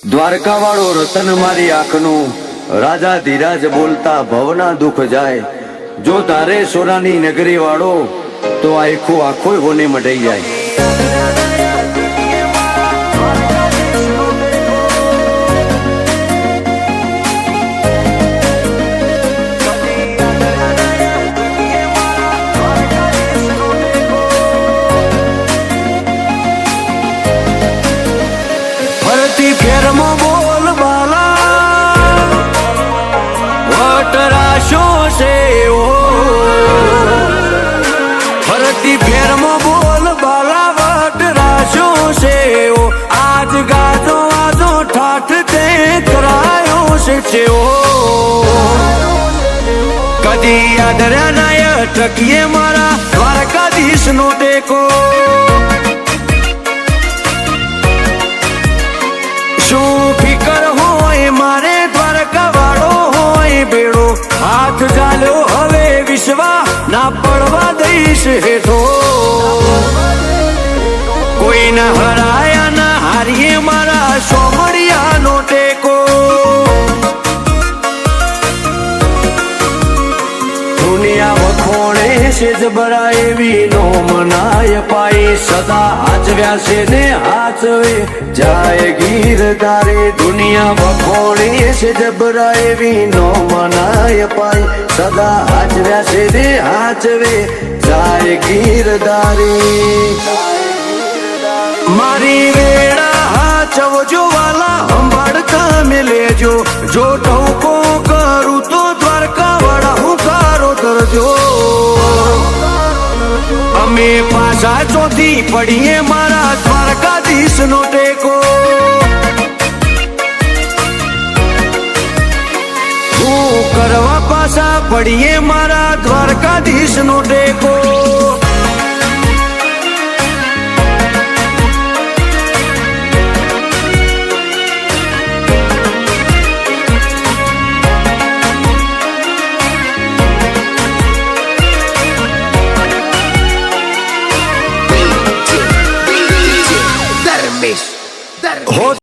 દ્વારકા વાળો રતન મારી આંખનું, રાજા ધીરાજ બોલતા ભવના દુઃખ જાય। જો તારે સોનાની નગરી વાળો, તો આખું આખું હોને મઢાઈ જાય। ફરતી ફેરમાં બોલ બાલા, વટરાશો છે ઓ। ફરતી ફેરમાં બોલ બાલા, વટરાશો છે ઓ। આજ ગાજો આજો ઠાઠ તે કરાયો છે ઓ। કદી યાદ રહ્યા ના ટકીએ મારા દ્વારકાધીશ નો ટેકો। શું ફિકર હોય મારે દ્વારકા વાળો હોય બેડો, હાથ ચાલ્યો હવે વિશ્વા ના પડવા દઈશ હેઠો। કોઈ ના હરાયા ના હારીએ મારા સોમડિયા નો ટેકો। દુનિયા વખોણે છે જબરા એવી નો મનાય પાઈ, સદા હાચવ્યા છે ને હાચવે જાય ગીરધારે। દુનિયા વખોણે છે જબરા એવી નો મનાય પાઈ, સદા હાચવ્યા છે ને હાચવે જાય ગીરધારે। મારી વેળા હાચવજો વાલા, સંભાળતા મે લેજો। જો ટહુકો કરું તો દ્વારકા વાળા હું કારો કરજો। અમે પાછા ચોથી પડીએ મારા દ્વારકાધીશ નો ટેકો। હું કરવા પાછા પડીએ મારા દ્વારકાધીશ નો ટેકો।